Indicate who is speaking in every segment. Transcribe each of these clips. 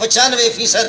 Speaker 1: 95%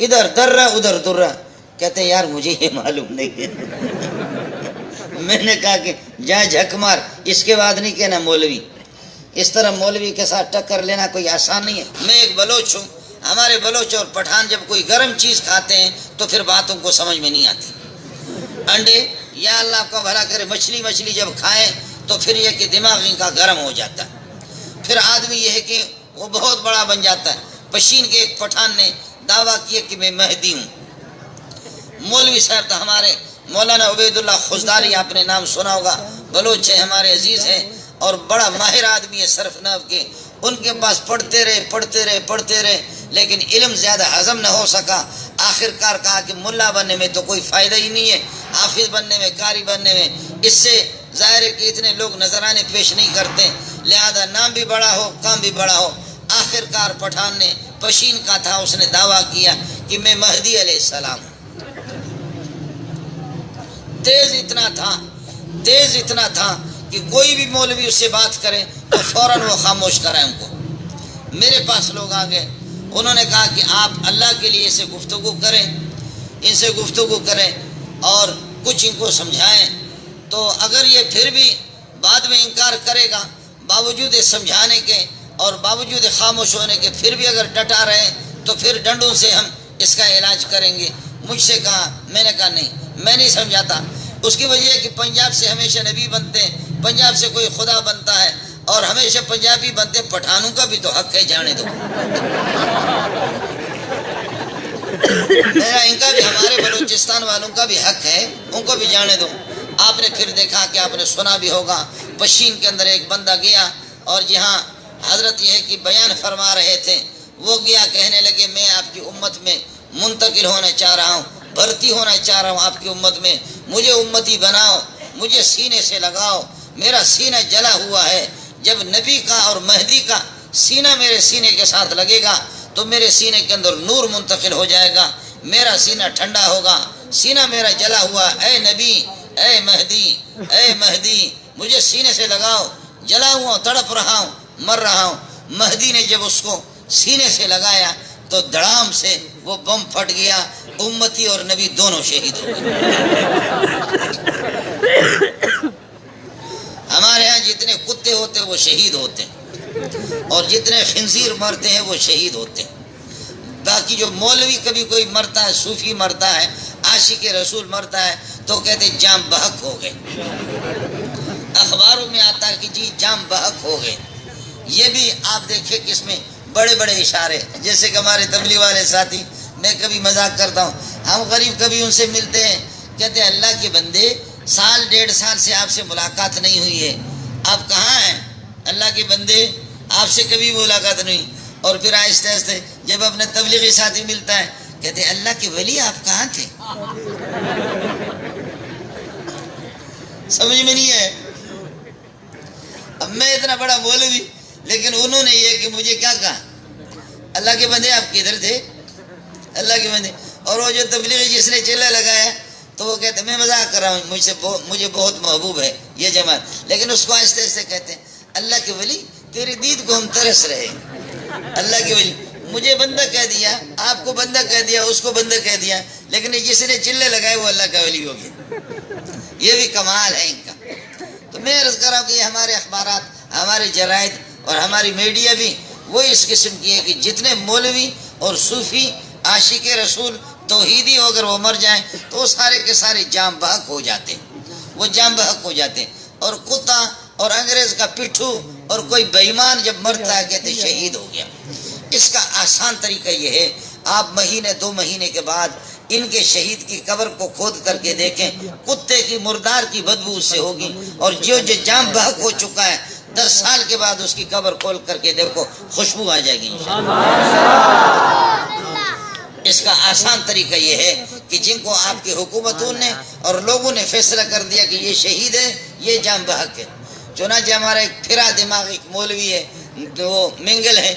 Speaker 1: ادھر درہ ادھر درہ. کہتے ہیں یار مجھے یہ معلوم نہیں ہے. میں نے کہا کہ جا جھک مار, اس کے بعد نہیں کہنا مولوی. اس طرح مولوی کے ساتھ ٹکر لینا کوئی آسان نہیں ہے. میں ایک بلوچ ہوں, ہمارے بلوچ اور پٹھان جب کوئی گرم چیز کھاتے ہیں تو پھر باتوں کو سمجھ میں نہیں آتی. انڈے یا اللہ آپ کا بھلا کرے مچھلی جب کھائیں تو پھر یہ کہ دماغ ان کا گرم ہو جاتا ہے. پھر آدمی یہ ہے کہ وہ بہت بڑا بن جاتا ہے. پشین کے ایک پٹھان نے دعویٰ کیا کہ میں مہدی ہوں. مولوی صاحب تو ہمارے مولانا عبید اللہ خزداری, آپ نے نام سنا ہوگا, بلوچ ہیں, ہمارے عزیز ہیں اور بڑا ماہر آدمی ہے صرف نحو کے. ان کے پاس پڑھتے رہے لیکن علم زیادہ ہضم نہ ہو سکا. آخر کار کہا کہ ملا بننے میں تو کوئی فائدہ ہی نہیں ہے, حافظ بننے میں, قاری بننے میں, اس سے ظاہر ہے کہ اتنے لوگ نذرانے پیش نہیں کرتے, لہذا نام بھی بڑا ہو کام بھی بڑا ہو. آخر کار پٹھان نے, پشین کا تھا, اس نے دعویٰ کیا کہ میں مہدی علیہ السلام ہوں. تیز اتنا تھا کہ کوئی بھی مولوی اس سے بات کرے تو فوراً وہ خاموش کرائے ان کو. میرے پاس لوگ آ گئے, انہوں نے کہا کہ آپ اللہ کے لیے ان سے گفتگو کریں اور کچھ ان کو سمجھائیں. تو اگر یہ پھر بھی بعد میں انکار کرے گا, باوجود سمجھانے کے اور باوجود خاموش ہونے کے پھر بھی اگر ڈٹا رہے تو پھر ڈنڈوں سے ہم اس کا علاج کریں گے. مجھ سے کہا, میں نے کہا نہیں, میں نہیں سمجھاتا. اس کی وجہ ہے کہ پنجاب سے ہمیشہ نبی بنتے ہیں, پنجاب سے کوئی خدا بنتا ہے اور ہمیشہ پنجابی بنتے. پٹھانوں کا بھی تو حق ہے, جانے دو. میرا ان کا بھی, ہمارے بلوچستان والوں کا بھی حق ہے, ان کو بھی جانے دو. آپ نے پھر دیکھا کہ آپ نے سنا بھی ہوگا, پشین کے اندر ایک بندہ گیا اور جہاں حضرت یہ ہے کہ بیان فرما رہے تھے, وہ گیا کہنے لگے میں آپ کی امت میں منتقل ہونا چاہ رہا ہوں, بھرتی ہونا چاہ رہا ہوں آپ کی امت میں, مجھے امتی بناؤ, مجھے سینے سے لگاؤ, میرا سینہ جلا ہوا ہے. جب نبی کا اور مہدی کا سینہ میرے سینے کے ساتھ لگے گا تو میرے سینے کے اندر نور منتقل ہو جائے گا, میرا سینہ ٹھنڈا ہوگا. سینہ میرا جلا ہوا, اے نبی, اے مہدی, مجھے سینے سے لگاؤ, جلا ہوا, تڑپ رہا ہوں, مر رہا ہوں. مہدی نے جب اس کو سینے سے لگایا تو دڑام سے وہ بم پھٹ گیا, امتی اور نبی دونوں شہید ہو گئے. ہمارے ہاں جتنے کتے ہوتے ہیں وہ شہید ہوتے ہیں اور جتنے خنزیر مرتے ہیں وہ شہید ہوتے ہیں. باقی جو مولوی کبھی کوئی مرتا ہے, صوفی مرتا ہے, عاشق رسول مرتا ہے تو کہتے جام بحق ہو گئے. اخباروں میں آتا ہے کہ جی جام بحق ہو گئے. یہ بھی آپ دیکھیں کہ اس میں بڑے بڑے اشارے, جیسے کہ ہمارے تبلیغ والے ساتھی, میں کبھی مذاق کرتا ہوں, ہم غریب کبھی ان سے ملتے ہیں, کہتے ہیں اللہ کے بندے 1.5 سال سے آپ سے ملاقات نہیں ہوئی ہے, آپ کہاں ہیں؟ اللہ کے بندے آپ سے کبھی ملاقات نہیں. اور پھر آہستہ آہستہ جب اپنے تبلیغی ساتھی ملتا ہے کہتے ہیں اللہ کے ولی آپ کہاں تھے؟ سمجھ میں نہیں ہے. اب میں اتنا بڑا مولوی, لیکن انہوں نے یہ کہ مجھے کیا کہا, اللہ کے بندے آپ کدھر تھے؟ اللہ کے بندے. اور وہ جو تبلیغی جس نے چیلا لگایا تو وہ کہتے میں مذاق کر رہا ہوں, مجھے بہت محبوب ہے یہ جماعت, لیکن اس کو آہستہ آہستہ کہتے ہیں اللہ کے ولی تیری دید کو ہم ترس رہے. اللہ کے ولی, مجھے بندہ کہہ دیا, آپ کو بندہ کہہ دیا, اس کو بندہ کہہ دیا, لیکن جس نے چلے لگائے وہ اللہ کا ولی ہو گیا. یہ بھی کمال ہے ان کا. تو میں عرض کر رہا ہوں کہ یہ ہمارے اخبارات, ہمارے جرائد اور ہماری میڈیا بھی وہ اس قسم کی ہے کہ جتنے مولوی اور صوفی عاشق رسول توحیدی ہو اگر وہ مر جائیں تو وہ سارے کے سارے جام بحق ہو جاتے ہیں, وہ جام بحق ہو جاتے ہیں. اور کتا اور انگریز کا پٹھو اور کوئی بےایمان جب مرتا ہے کہتے شہید ہو گیا. اس کا آسان طریقہ یہ ہے, آپ مہینے 2 مہینے کے بعد ان کے شہید کی قبر کو کھود کر کے دیکھیں, کتے کی مردار کی بدبو اس سے ہوگی, اور جو جام بحق ہو چکا ہے 10 سال کے بعد اس کی قبر کھول کر کے دیکھو, خوشبو آ جائے گی اس کا آسان طریقہ یہ ہے کہ جن کو آپ کی حکومتوں نے اور لوگوں نے فیصلہ کر دیا کہ یہ شہید ہے, یہ جام بحق ہے. چنانچہ ہمارا ایک پھرا دماغ ایک مولوی ہے, وہ منگل ہے,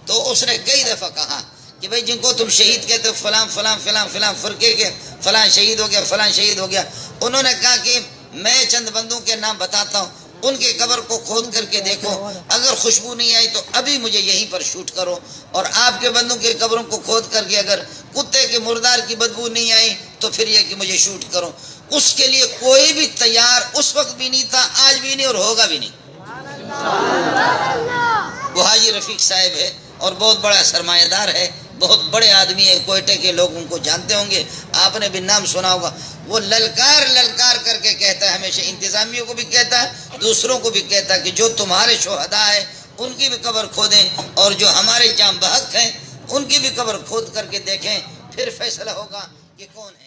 Speaker 1: تو اس نے کئی دفعہ کہا کہ بھئی جن کو تم شہید کہتے ہو فلاں فلاں فلاں فلاں فرقے کے فلاں شہید ہو گیا, فلاں شہید ہو گیا. انہوں نے کہا کہ میں چند بندوں کے نام بتاتا ہوں, ان کے قبر کو کھود کر کے دیکھو، اگر خوشبو نہیں آئی تو ابھی مجھے یہیں پر شوٹ کرو، اور آپ کے بندوں کے قبروں کو کھود کر کے اگر کتے کے مردار کی بدبو نہیں آئی تو پھر یہ کہ مجھے شوٹ کرو۔ اس کے لیے کوئی بھی تیار اس وقت بھی نہیں تھا، آج بھی نہیں اور ہوگا بھی نہیں۔ وہ حاجی رفیق صاحب ہے اور بہت بڑا سرمایہ دار ہے، بہت بڑے آدمی ہے، کوئٹے کے لوگ ان کو جانتے ہوں گے، آپ نے بھی نام سنا ہوگا۔ وہ للکار للکار کر کے کہتا ہے، ہمیشہ انتظامیوں کو بھی کہتا ہے، دوسروں کو بھی کہتا ہے کہ جو تمہارے شہداء ہیں ان کی بھی قبر کھودیں، اور جو ہمارے جاں بحق ہیں ان کی بھی قبر کھود کر کے دیکھیں، پھر فیصلہ ہوگا کہ کون ہے۔